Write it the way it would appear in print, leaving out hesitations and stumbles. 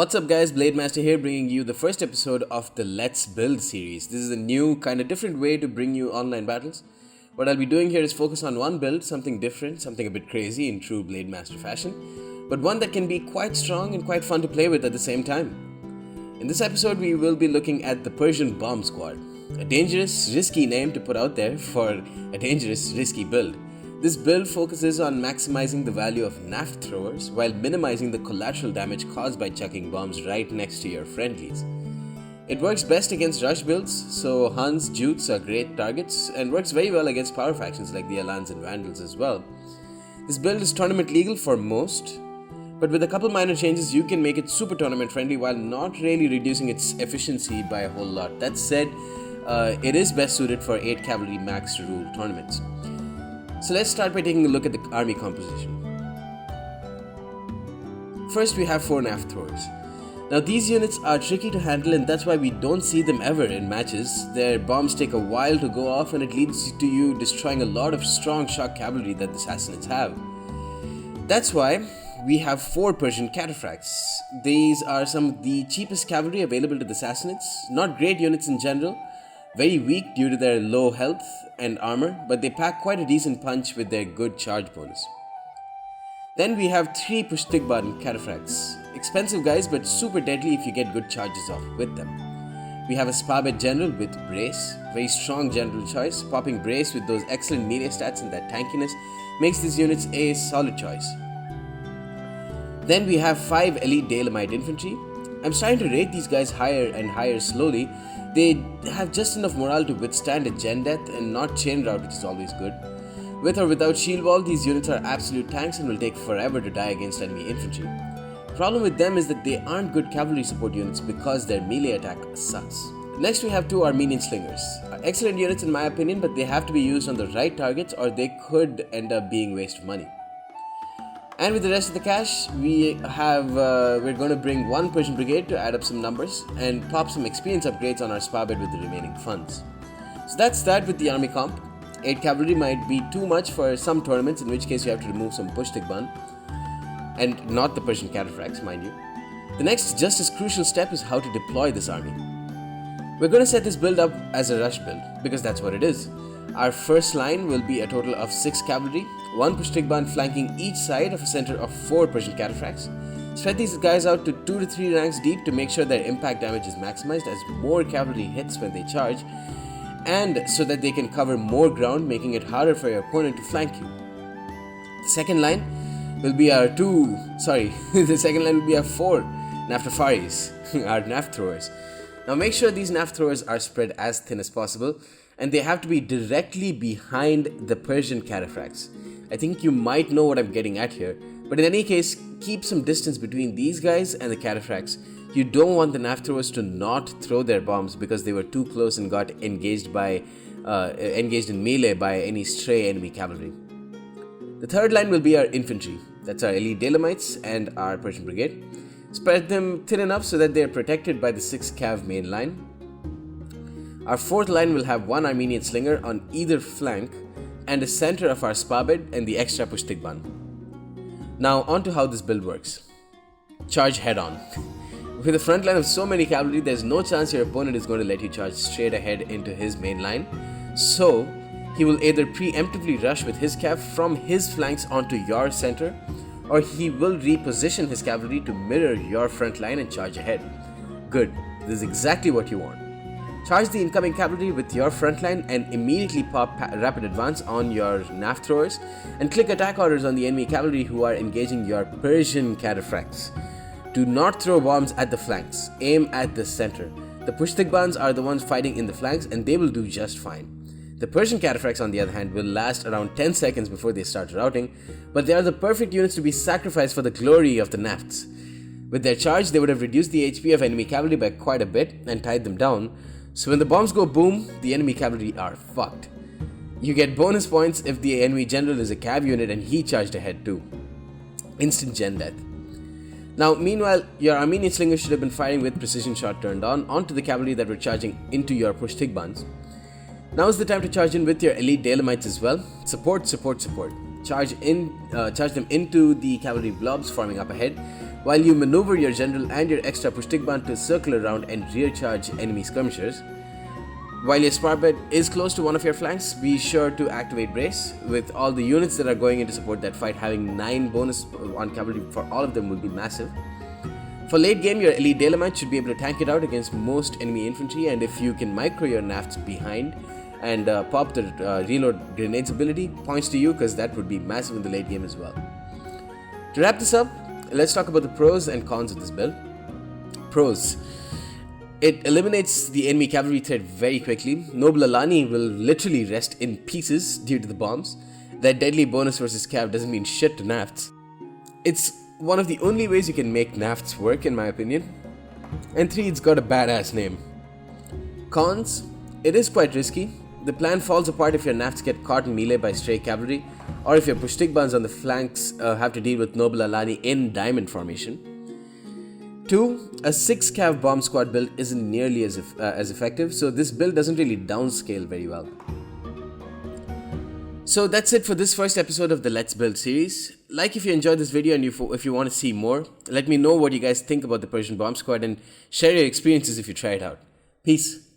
What's up guys, Blade Master here bringing you the first episode of the Let's Build series. This is a new, kind of different way to bring you online battles. What I'll be doing here is focus on one build, something different, something a bit crazy in true Blade Master fashion, but one that can be quite strong and quite fun to play with at the same time. In this episode we will be looking at the Persian Bomb Squad, a dangerous, risky name to put out there for a dangerous, risky build. This build focuses on maximizing the value of naft throwers while minimizing the collateral damage caused by chucking bombs right next to your friendlies. It works best against rush builds, so Huns, Jutes are great targets, and works very well against power factions like the Alans and Vandals as well. This build is tournament legal for most, but with a couple minor changes you can make it super tournament friendly while not really reducing its efficiency by a whole lot. That said, it is best suited for 8 cavalry max rule tournaments. So let's start by taking a look at the army composition. First we have 4 naft throwers. Now these units are tricky to handle and that's why we don't see them ever in matches. Their bombs take a while to go off and it leads to you destroying a lot of strong shock cavalry that the Sassanids have. That's why we have 4 Persian cataphracts. These are some of the cheapest cavalry available to the Sassanids. Not great units in general, very weak due to their low health and armor, but they pack quite a decent punch with their good charge bonus. Then we have 3 Pushtigban cataphracts. Expensive guys but super deadly if you get good charges off with them. We have a Spabed general with Brace, very strong general choice. Popping Brace with those excellent melee stats and that tankiness makes these units a solid choice. Then we have 5 elite Dalemite infantry. I'm starting to rate these guys higher and higher slowly. They have just enough morale to withstand a gen death and not chain route, which is always good. With or without shield wall, these units are absolute tanks and will take forever to die against enemy infantry. The problem with them is that they aren't good cavalry support units because their melee attack sucks. Next we have 2 Armenian slingers. Excellent units in my opinion, but they have to be used on the right targets or they could end up being waste of money. And with the rest of the cash, we're going to bring 1 Persian brigade to add up some numbers and pop some experience upgrades on our Spabed with the remaining funds. So that's that with the army comp. 8 cavalry might be too much for some tournaments, in which case you have to remove some Pushtigban, and not the Persian cataphracts, mind you. The next just as crucial step is how to deploy this army. We're going to set this build up as a rush build, because that's what it is. Our first line will be a total of 6 cavalry, 1 Pushtigban flanking each side of a center of 4 Persian cataphracts. Spread these guys out to 2 to 3 ranks deep to make sure their impact damage is maximized as more cavalry hits when they charge, and so that they can cover more ground, making it harder for your opponent to flank you. The second line will be our 4 Naftafaris, our naft throwers. Now make sure these naft throwers are spread as thin as possible, and they have to be directly behind the Persian cataphracts. I think you might know what I'm getting at here, but in any case, keep some distance between these guys and the cataphracts. You don't want the naft throwers to not throw their bombs because they were too close and got engaged in melee by any stray enemy cavalry. The third line will be our infantry. That's our elite Dalemites and our Persian brigade. Spread them thin enough so that they are protected by the 6 cav main line. Our fourth line will have 1 Armenian slinger on either flank and a center of our Spabed and the extra Pushtigban. Now on to how this build works. Charge head on. With a front line of so many cavalry, there's no chance your opponent is going to let you charge straight ahead into his main line. So he will either preemptively rush with his cav from his flanks onto your center, or he will reposition his cavalry to mirror your front line and charge ahead. Good, this is exactly what you want. Charge the incoming cavalry with your front line and immediately pop rapid advance on your naft throwers and click attack orders on the enemy cavalry who are engaging your Persian cataphracts. Do not throw bombs at the flanks, aim at the center. The Pushtigbans are the ones fighting in the flanks and they will do just fine. The Persian cataphracts on the other hand will last around 10 seconds before they start routing, but they are the perfect units to be sacrificed for the glory of the nafts. With their charge, they would have reduced the HP of enemy cavalry by quite a bit and tied them down, so when the bombs go boom, the enemy cavalry are fucked. You get bonus points if the enemy general is a cav unit and he charged ahead too. Instant gen death. Now meanwhile, your Armenian slingers should have been firing with precision shot turned on onto the cavalry that were charging into your Pushtigbans. Now is the time to charge in with your elite Dalemites as well. Support. Charge them into the cavalry blobs forming up ahead. while you maneuver your general and your extra Pushtigband to circle around and rear charge enemy skirmishers. While your spar bed is close to one of your flanks, be sure to activate Brace, with all the units that are going in to support that fight. Having 9 bonus on cavalry for all of them would be massive. For late game, your elite Delaman should be able to tank it out against most enemy infantry, and if you can micro your nafts behind and pop the reload grenades ability, points to you, because that would be massive in the late game as well. To wrap this up, let's talk about the pros and cons of this build. Pros. It eliminates the enemy cavalry threat very quickly. Noble Alani will literally rest in pieces due to the bombs. That deadly bonus versus cav doesn't mean shit to nafts. It's one of the only ways you can make nafts work, in my opinion. And 3, it's got a badass name. Cons. It is quite risky. The plan falls apart if your nafts get caught in melee by stray cavalry, or if your Pushtigbans on the flanks have to deal with Noble Alani in diamond formation. 2, a 6 cav bomb squad build isn't nearly as effective, so this build doesn't really downscale very well. So that's it for this first episode of the Let's Build series. Like if you enjoyed this video and if you want to see more, let me know what you guys think about the Persian bomb squad and share your experiences if you try it out. Peace.